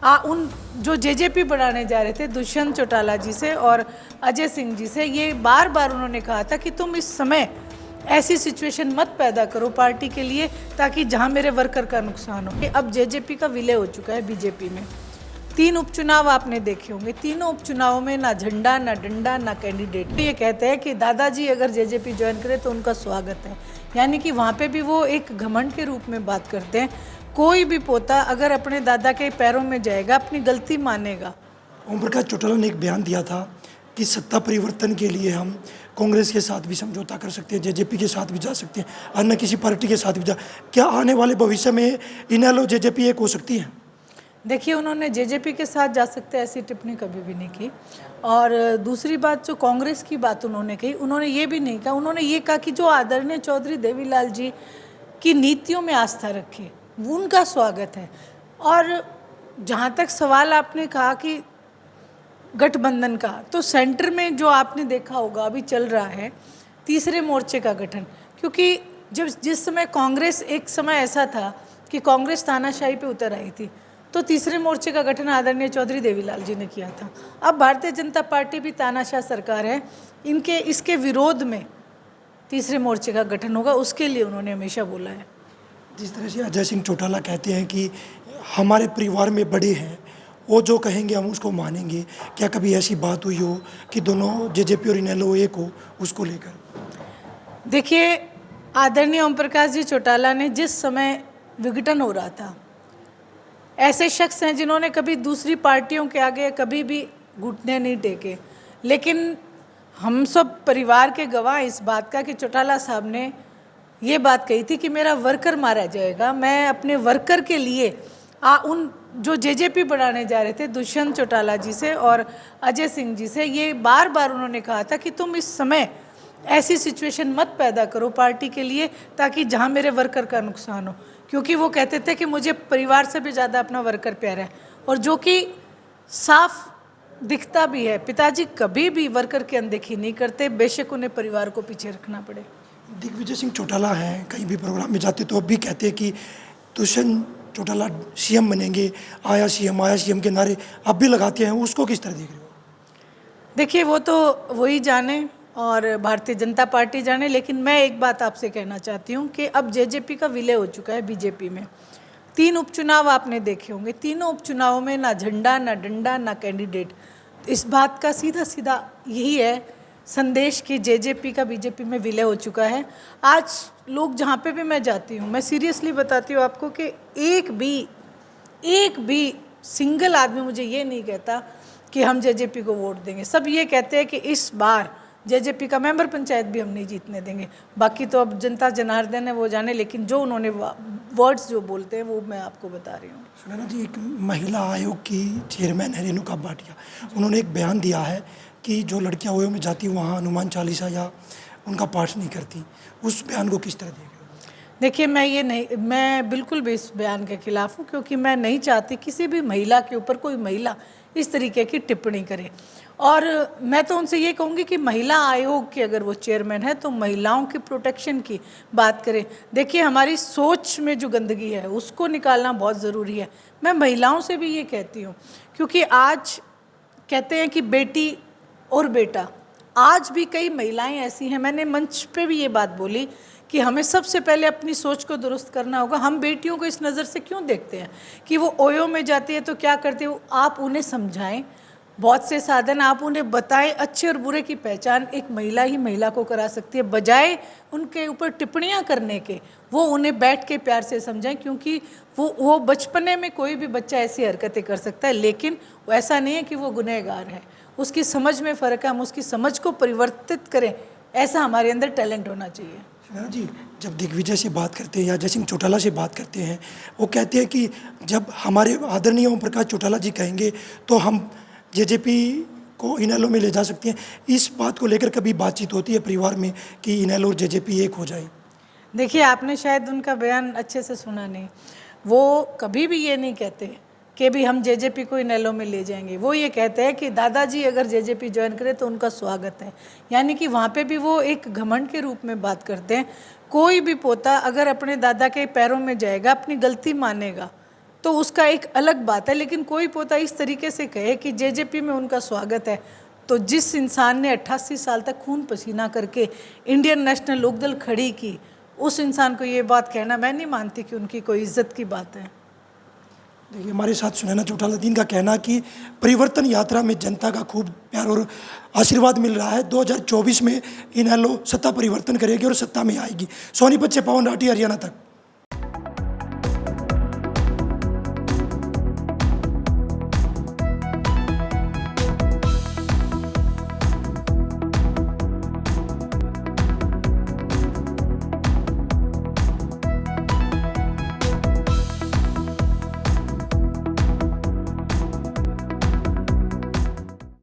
उन जो जेजेपी बढ़ाने जा रहे थे दुष्यंत चौटाला जी से और अजय सिंह जी से, ये बार बार उन्होंने कहा था कि तुम इस समय ऐसी सिचुएशन मत पैदा करो पार्टी के लिए ताकि जहां मेरे वर्कर का नुकसान हो। अब जेजेपी का विलय हो चुका है बीजेपी में। 3 उपचुनाव आपने देखे होंगे, तीनों उपचुनावों में ना झंडा ना डंडा ना कैंडिडेट। ये कहते हैं कि दादाजी अगर जेजेपी ज्वाइन करे तो उनका स्वागत है, यानी कि वहाँ पे भी वो एक घमंड के रूप में बात करते हैं। कोई भी पोता अगर अपने दादा के पैरों में जाएगा अपनी गलती मानेगा। ओम प्रकाश चौटाला ने एक बयान दिया था कि सत्ता परिवर्तन के लिए हम कांग्रेस के साथ भी समझौता कर सकते हैं, जेजेपी के साथ भी जा सकते हैं, अन्य किसी पार्टी के साथ भी जा। क्या आने वाले भविष्य में इनेलो जेजेपी एक हो सकती है? देखिए, उन्होंने जेजेपी के साथ जा सकते हैं ऐसी टिप्पणी कभी भी नहीं की। और दूसरी बात, जो कांग्रेस की बात उन्होंने कही, उन्होंने ये भी नहीं कहा, उन्होंने ये कहा कि जो आदरणीय चौधरी देवीलाल जी की नीतियों में आस्था रखी वो उनका स्वागत है। और जहाँ तक सवाल आपने कहा कि गठबंधन का, तो सेंटर में जो आपने देखा होगा अभी चल रहा है तीसरे मोर्चे का गठन, क्योंकि जब जिस समय कांग्रेस, एक समय ऐसा था कि कांग्रेस तानाशाही पे उतर आई थी, तो तीसरे मोर्चे का गठन आदरणीय चौधरी देवीलाल जी ने किया था। अब भारतीय जनता पार्टी भी तानाशाह सरकार है, इनके इसके विरोध में तीसरे मोर्चे का गठन होगा, उसके लिए उन्होंने हमेशा बोला है। जिस तरह से अजय सिंह चौटाला कहते हैं कि हमारे परिवार में बड़े हैं, वो जो कहेंगे हम उसको मानेंगे, क्या कभी ऐसी बात हुई हो कि दोनों जेजेपी और इनेलो एक हो उसको लेकर? देखिए, आदरणीय ओम प्रकाश जी चौटाला ने जिस समय विघटन हो रहा था, ऐसे शख्स हैं जिन्होंने कभी दूसरी पार्टियों के आगे कभी भी घुटने नहीं टेके, लेकिन हम सब परिवार के गवाह इस बात का कि चौटाला साहब ने ये बात कही थी कि मेरा वर्कर मारा जाएगा। मैं अपने वर्कर के लिए उन जो जेजेपी बढ़ाने जा रहे थे दुष्यंत चौटाला जी से और अजय सिंह जी से, ये बार बार उन्होंने कहा था कि तुम इस समय ऐसी सिचुएशन मत पैदा करो पार्टी के लिए ताकि जहां मेरे वर्कर का नुकसान हो, क्योंकि वो कहते थे कि मुझे परिवार से भी ज़्यादा अपना वर्कर प्यारा है, और जो कि साफ दिखता भी है। पिताजी कभी भी वर्कर की अनदेखी नहीं करते, बेशक उन्हें परिवार को पीछे रखना पड़े। दिग्विजय सिंह चौटाला हैं, कहीं भी प्रोग्राम में जाते तो अब भी कहते हैं कि दुष्यंत चौटाला सीएम बनेंगे, आया सीएम के नारे अब भी लगाते हैं, उसको किस तरह देख रहे हो? देखिए, वो तो वही जाने और भारतीय जनता पार्टी जाने, लेकिन मैं एक बात आपसे कहना चाहती हूँ कि अब जेजेपी का विलय हो चुका है बीजेपी में। 3 उपचुनाव आपने देखे होंगे, तीनों उपचुनावों में ना झंडा ना डंडा ना कैंडिडेट। इस बात का सीधा सीधा यही है संदेश कि जेजेपी का बीजेपी में विलय हो चुका है। आज लोग जहाँ पे भी मैं जाती हूँ, मैं सीरियसली बताती हूँ आपको कि एक भी सिंगल आदमी मुझे ये नहीं कहता कि हम जेजेपी को वोट देंगे। सब ये कहते हैं कि इस बार जेजेपी का मेंबर पंचायत भी हम नहीं जीतने देंगे। बाकी तो अब जनता जनार्दन है, वो जाने, लेकिन जो उन्होंने वर्ड्स जो बोलते हैं वो मैं आपको बता रही हूँ। सुनैना जी, एक महिला आयोग की चेयरमैन है रेणुका भाटिया, उन्होंने एक बयान दिया है कि जो लड़कियां ओयो में जाती हैं वहाँ हनुमान चालीसा या उनका पाठ नहीं करती। उस बयान को किस तरह देख रहे हो? देखिए, मैं बिल्कुल भी इस बयान के खिलाफ हूँ, क्योंकि मैं नहीं चाहती किसी भी महिला के ऊपर कोई महिला इस तरीके की टिप्पणी करे। और मैं तो उनसे ये कहूँगी कि महिला आयोग की अगर वो चेयरमैन है तो महिलाओं की प्रोटेक्शन की बात करें। देखिए, हमारी सोच में जो गंदगी है उसको निकालना बहुत ज़रूरी है। मैं महिलाओं से भी ये कहती हूँ, क्योंकि आज कहते हैं कि बेटी और बेटा, आज भी कई महिलाएं ऐसी हैं, मैंने मंच पे भी ये बात बोली कि हमें सबसे पहले अपनी सोच को दुरुस्त करना होगा। हम बेटियों को इस नज़र से क्यों देखते हैं कि वो ओयो में जाती है तो क्या करती है? आप उन्हें समझाएं, बहुत से साधन आप उन्हें बताएं, अच्छे और बुरे की पहचान एक महिला ही महिला को करा सकती है। बजाय उनके ऊपर टिप्पणियां करने के, वो उन्हें बैठ के प्यार से समझाएं, क्योंकि वो बचपने में कोई भी बच्चा ऐसी हरकतें कर सकता है, लेकिन ऐसा नहीं है कि वो गुनहगार है। उसकी समझ में फ़र्क है, हम उसकी समझ को परिवर्तित करें, ऐसा हमारे अंदर टैलेंट होना चाहिए। सुनैना जी, जब दिग्विजय से बात करते हैं या अजय सिंह चौटाला से बात करते हैं, वो कहते हैं कि जब हमारे आदरणीय ओम प्रकाश चौटाला जी कहेंगे तो हम जेजेपी को इनेलो में ले जा सकते हैं। इस बात को लेकर कभी बातचीत होती है परिवार में कि इनेलो और जेजेपी एक हो जाए? देखिए, आपने शायद उनका बयान अच्छे से सुना नहीं। वो कभी भी ये नहीं कहते कि भी हम जेजेपी को इनेलो में ले जाएंगे। वो ये कहते हैं कि दादाजी अगर जेजेपी ज्वाइन करे तो उनका स्वागत है, यानी कि वहाँ पे भी वो एक घमंड के रूप में बात करते हैं। कोई भी पोता अगर अपने दादा के पैरों में जाएगा अपनी गलती मानेगा, तो उसका एक अलग बात है। लेकिन कोई पोता इस तरीके से कहे कि जेजेपी में उनका स्वागत है, तो जिस इंसान ने 88 साल तक खून पसीना करके इंडियन नेशनल लोकदल खड़ी की, उस इंसान को ये बात कहना, मैं नहीं मानती कि उनकी कोई इज्जत की बात है। देखिए, हमारे साथ सुनैना चौटाला दीन का कहना कि परिवर्तन यात्रा में जनता का खूब प्यार और आशीर्वाद मिल रहा है। 2024 में इनेलो सत्ता परिवर्तन करेगी और सत्ता में आएगी। सोनीपत से पवन राठी, हरियाणा तक।